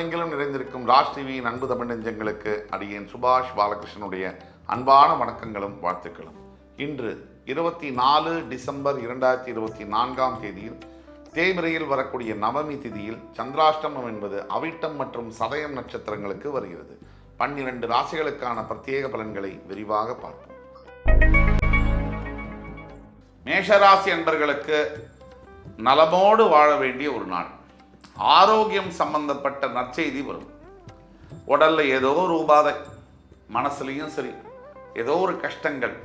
உலகமெங்கிலும் நிறைந்திருக்கும் ராஜ் டிவியின் அன்பு தமிழ் நெஞ்சங்களுக்கு அடியேன் சுபாஷ் பாலகிருஷ்ணனுடைய அன்பான வணக்கங்களும் வாழ்த்துக்களும். இன்று 24 டிசம்பர் 2024 தேதியில் தேய்பிரையில் வரக்கூடிய நவமி திதியில் சந்திராஷ்டமம் என்பது அவிட்டம் மற்றும் சதயம் நட்சத்திரங்களுக்கு வருகிறது. 12 ராசிகளுக்கான பிரத்யேக பலன்களை விரிவாக பார்ப்போம். மேஷராசி அன்பர்களுக்கு நலமோடு வாழ வேண்டிய ஒரு நாள். ஆரோக்கியம் சம்பந்தப்பட்ட நற்செய்தி வரும். உடல்ல ஏதோ ஒரு உபாதை, மனசுலையும் சரி ஏதோ ஒரு கஷ்டங்கள்,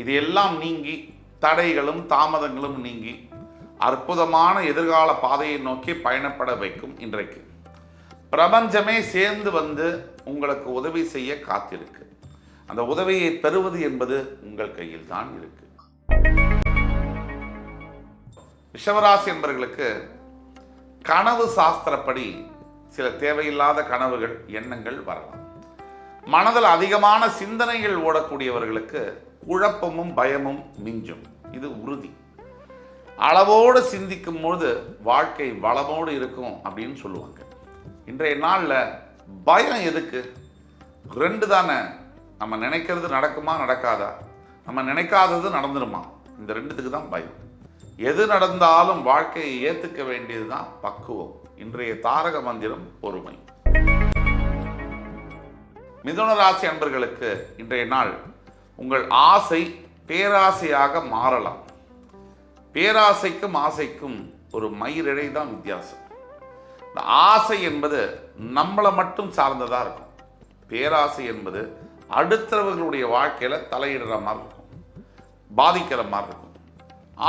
இது எல்லாம் நீங்கி தடைகளும் தாமதங்களும் நீங்கி அற்புதமான எதிர்கால பாதையை நோக்கி பயணப்பட வைக்கும். இன்றைக்கு பிரபஞ்சமே சேர்ந்து வந்து உங்களுக்கு உதவி செய்ய காத்திருக்கு. அந்த உதவியை பெறுவது என்பது உங்கள் கையில் தான் இருக்கு. ரிஷபராசி என்பவர்களுக்கு கனவு சாஸ்திரப்படி சில தேவையில்லாத கனவுகள், எண்ணங்கள் வரலாம். மனதில் அதிகமான சிந்தனைகள் ஓடக்கூடியவர்களுக்கு குழப்பமும் பயமும் மிஞ்சும். இது உறுதி. அளவோடு சிந்திக்கும் பொழுது வாழ்க்கை வளமோடு இருக்கும் அப்படின்னு சொல்லுவாங்க. இன்றைய நாளில் பயம் எதுக்கு? 2 தானே. நம்ம நினைக்கிறது நடக்குமா நடக்காதா, நம்ம நினைக்காதது நடந்துருமா, இந்த 2த்துக்கு தான் பயம். எது நடந்தாலும் வாழ்க்கையை ஏற்றுக்க வேண்டியதுதான் பக்குவம். இன்றைய தாரக மந்திரம் பொறுமை. மிதுன ராசி அன்பர்களுக்கு இன்றைய நாள் உங்கள் ஆசை பேராசையாக மாறலாம். பேராசைக்கும் ஆசைக்கும் ஒரு மயிரிழை தான் வித்தியாசம். இந்த ஆசை என்பது நம்மளை மட்டும் சார்ந்ததாக இருக்கும். பேராசை என்பது அடுத்தவர்களுடைய வாழ்க்கையில் தலையிடுற மாதிரி இருக்கும், பாதிக்கிற மாதிரி இருக்கும்.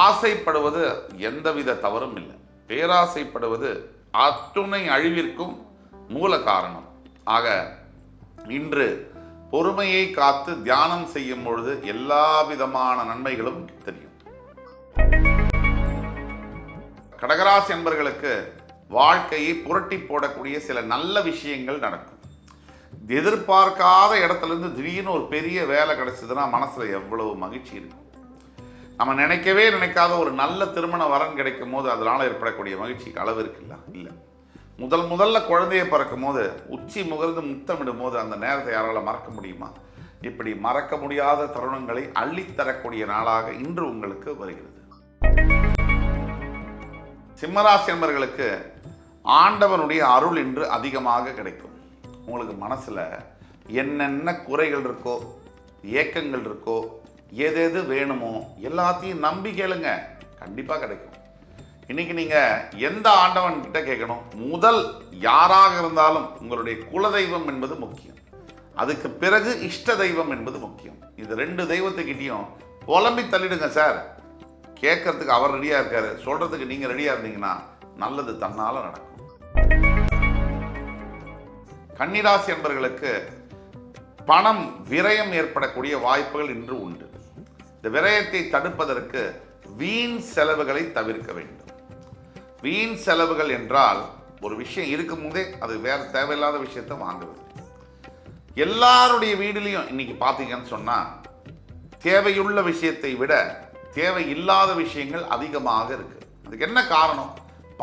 ஆசைப்படுவது எந்தவித தவறும் இல்லை. பேராசைப்படுவது அத்துணை அழிவிற்கும் மூல காரணம். ஆக இன்று பொறுமையை காத்து தியானம் செய்யும் பொழுது எல்லா விதமான நன்மைகளும் தெரியும். கடகராசி என்பவர்களுக்கு வாழ்க்கையை புரட்டி போடக்கூடிய சில நல்ல விஷயங்கள் நடக்கும். எதிர்பார்க்காத இடத்துல இருந்து திடீர்னு ஒரு பெரிய வேலை கிடைச்சதுன்னா மனசுல எவ்வளவு மகிழ்ச்சி இருக்கும். நம்ம நினைக்கவே நினைக்காத ஒரு நல்ல திருமண வரன் கிடைக்கும் போது அதனால் ஏற்படக்கூடிய மகிழ்ச்சிக்கு அளவு இருக்குல்ல? இல்லை. முதல்ல குழந்தையை பிறக்கும் போது உச்சி முகர்ந்து முத்தமிடும் போது அந்த நேரத்தை யாரால மறக்க முடியுமா? இப்படி மறக்க முடியாத தருணங்களை அள்ளித்தரக்கூடிய நாளாக இன்று உங்களுக்கு வருகிறது. சிம்மராசி என்பவர்களுக்கு ஆண்டவனுடைய அருள் இன்று அதிகமாக கிடைக்கும். உங்களுக்கு மனசுல என்னென்ன குறைகள் இருக்கோ, ஏக்கங்கள் இருக்கோ, எது வேணுமோ எல்லாத்தையும் நம்பி கேளுங்க, கண்டிப்பா கிடைக்கும். இன்னைக்கு நீங்க எந்த ஆண்டவன் கிட்ட கேட்கணும்? முதல் யாராக இருந்தாலும் உங்களுடைய குலதெய்வம் என்பது முக்கியம். அதுக்கு பிறகு இஷ்ட தெய்வம் என்பது முக்கியம். இது 2 தெய்வத்துக்கிட்டையும் புலம்பி தள்ளிடுங்க சார். கேட்கறதுக்கு அவர் ரெடியா இருக்காரு, சொல்றதுக்கு நீங்க ரெடியா இருந்தீங்கன்னா நல்லது தன்னால நடக்கும். கன்னிராசி என்பவர்களுக்கு பணம் விரயம் ஏற்படக்கூடிய வாய்ப்புகள் இன்று உண்டு. இந்த விரயத்தை தடுப்பதற்கு வீண் செலவுகளை தவிர்க்க வேண்டும். வீண் செலவுகள் என்றால் ஒரு விஷயம் இருக்கும் போதே அது வேற தேவையில்லாத விஷயத்தை வாங்குவது. எல்லாருடைய வீடுலையும் இன்னைக்கு பார்த்தீங்கன்னு சொன்னா தேவையுள்ள விஷயத்தை விட தேவையில்லாத விஷயங்கள் அதிகமாக இருக்கு. அதுக்கு என்ன காரணம்?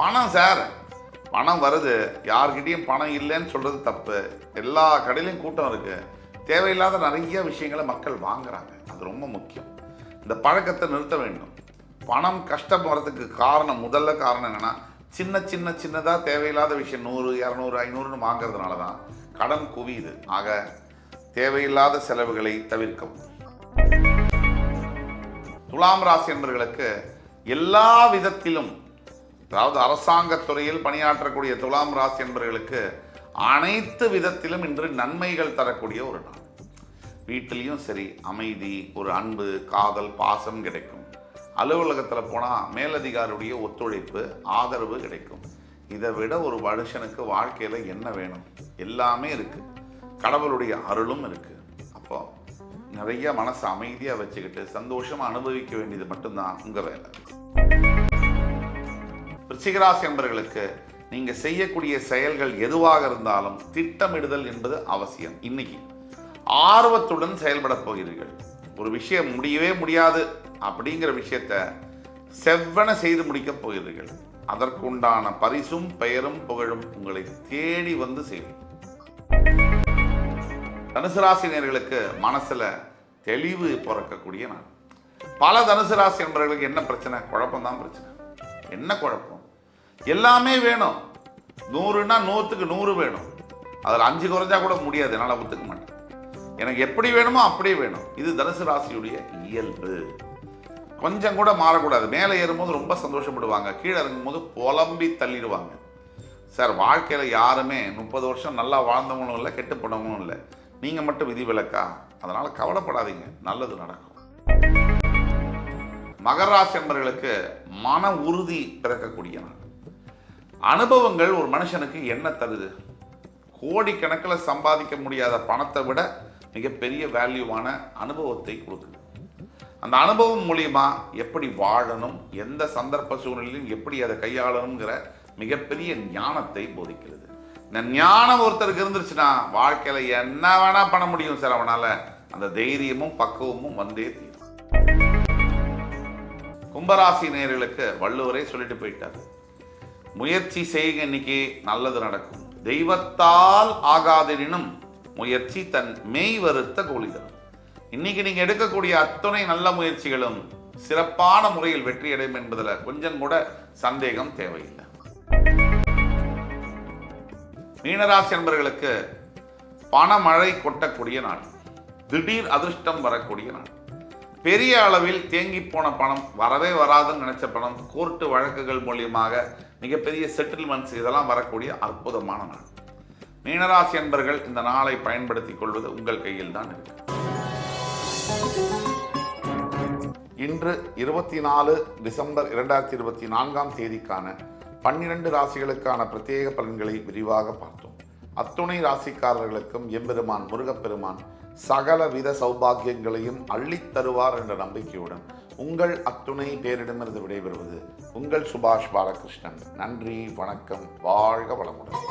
பணம் சார். பணம் வருது, யார்கிட்டையும் பணம் இல்லைன்னு சொல்றது தப்பு. எல்லா கடையிலையும் கூட்டம் இருக்கு, தேவையில்லாத நிறைய விஷயங்களை மக்கள் வாங்குறாங்க. அது ரொம்ப முக்கியம். இந்த பழக்கத்தை நிறுத்த வேண்டும். பணம் கஷ்டம் வர்றதுக்கு முதல்ல காரணம் என்னன்னா சின்னதாக தேவையில்லாத விஷயம் 100, 200, 500 வாங்குறதுனால தான் கடன் குவியுது. ஆக தேவையில்லாத செலவுகளை தவிர்க்கவும். துலாம் ராசி என்பவர்களுக்கு எல்லா விதத்திலும், அதாவது அரசாங்கத்துறையில் பணியாற்றக்கூடிய துலாம் ராசி என்பவர்களுக்கு அனைத்து விதத்திலும் இன்று நன்மைகள் தரக்கூடிய ஒரு நாள். வீட்டிலையும் சரி அமைதி, ஒரு அன்பு, காதல், பாசம் கிடைக்கும். அலுவலகத்தில் போனால் மேலதிகாரியுடைய ஒத்துழைப்பு, ஆதரவு கிடைக்கும். இதை விட ஒரு மனுஷனுக்கு வாழ்க்கையில் என்ன வேணும்? எல்லாமே இருக்கு. கடவுளுடைய அருளும் இருக்கு. அப்போ நிறைய மனசு அமைதியாக வச்சுக்கிட்டு சந்தோஷமாக அனுபவிக்க வேண்டியது மட்டும்தான் உங்கள் வேலை. விருச்சிகராசி என்பவர்களுக்கு நீங்க செய்யக்கூடிய செயல்கள் எதுவாக இருந்தாலும் திட்டமிடுதல் என்பது அவசியம். இன்னைக்கு ஆர்வத்துடன் செயல்பட போகிறீர்கள். ஒரு விஷயம் முடியவே முடியாது அப்படிங்கிற விஷயத்த செவ்வன செய்து முடிக்க போகிறீர்கள். அதற்குண்டான பரிசும் பெயரும் புகழும் உங்களை தேடி வந்து சேரும். தனுசு ராசி நேயர்களுக்கு மனசுல தெளிவு பிறக்கக்கூடிய நாள். பல தனுசு ராசி என்பவர்களுக்கு என்ன பிரச்சனை? குழப்பம் தான் பிரச்சனை. என்ன குழப்பம்? எல்லாமே வேணும். 100ன்னா 100க்கு 100 வேணும். அதில் 5 குறைஞ்சா கூட முடியாது, என்னால் ஒத்துக்க மாட்டேன். எனக்கு எப்படி வேணுமோ அப்படியே வேணும். இது தனுசு ராசியுடைய இயல்பு. கொஞ்சம் கூட மாறக்கூடாது. மேலே ஏறும்போது ரொம்ப சந்தோஷப்படுவாங்க, கீழே இறங்கும்போது புலம்பி தள்ளிடுவாங்க. சார், வாழ்க்கையில் யாருமே 30 வருஷம் நல்லா வாழ்ந்தவங்களும் இல்லை, கெட்டு போனவங்களும் இல்லை. நீங்கள் மட்டும் விதிவிலக்கா? அதனால் கவலைப்படாதீங்க, நல்லது நடக்கும். மகர ராசி என்பவர்களுக்கு மன உறுதி பிறக்கக்கூடிய நாள். அனுபவங்கள் ஒரு மனுஷனுக்கு என்ன தருது? கோடிக்கணக்கில் சம்பாதிக்க முடியாத பணத்தை விட மிகப்பெரிய வேல்யூவான அனுபவத்தை கொடுக்குது. அந்த அனுபவம் மூலியமா எப்படி வாழணும், எந்த சந்தர்ப்ப சூழ்நிலையிலும் எப்படி அதை கையாளணுங்கிற மிகப்பெரிய ஞானத்தை போதிக்கிறது. இந்த ஞானம் ஒருத்தருக்கு இருந்துருச்சுன்னா வாழ்க்கையில என்ன வேணா பண்ண முடியும் சார். அவனால அந்த தைரியமும் பக்குவமும் வந்தே தீரும். கும்பராசி நேயர்களுக்கு வள்ளுவரே சொல்லிட்டு போயிட்டார், முயற்சி செய்க, இன்னைக்கு நல்லது நடக்கும். தெய்வத்தால் ஆகாதெனினும் முயற்சி தன் மெய் வருத்த கூலி தரும். இன்னைக்கு நீங்க எடுக்கக்கூடிய அத்தனை நல்ல முயற்சிகளும் சிறப்பான முறையில் வெற்றியடையும் என்பதில் கொஞ்சம் கூட சந்தேகம் தேவையில்லை. மீனராசி என்பவர்களுக்கு பணமழை கொட்டக்கூடிய நாள். திடீர் அதிர்ஷ்டம் வரக்கூடிய நாள். பெரிய அளவில் தேங்கி போன பணம், வரவே வராதுன்னு நினைச்ச பணம், கோர்ட்டு வழக்குகள் மூலியமாக மிகப்பெரிய செட்டில்மெண்ட்ஸ், இதெல்லாம் வரக்கூடிய அற்புதமான நாள். மீனராசி என்பர்கள் இந்த நாளை பயன்படுத்திக் கொள்வது உங்கள் கையில் தான் இருக்கு. இன்று 24 டிசம்பர் 2024 தேதிக்கான 12 ராசிகளுக்கான பிரத்யேக பலன்களை விரிவாக பார்த்தோம். அத்துணை ராசிக்காரர்களுக்கும் எம்பெருமான் முருகப்பெருமான் சகலவித சௌபாகியங்களையும் அள்ளித் தருவார் என்ற நம்பிக்கையுடன் உங்கள் அத்துணை பேரிடமிருந்து விடைபெறுவது உங்கள் சுபாஷ் பாலகிருஷ்ணன். நன்றி, வணக்கம், வாழ்க வளமுடன்.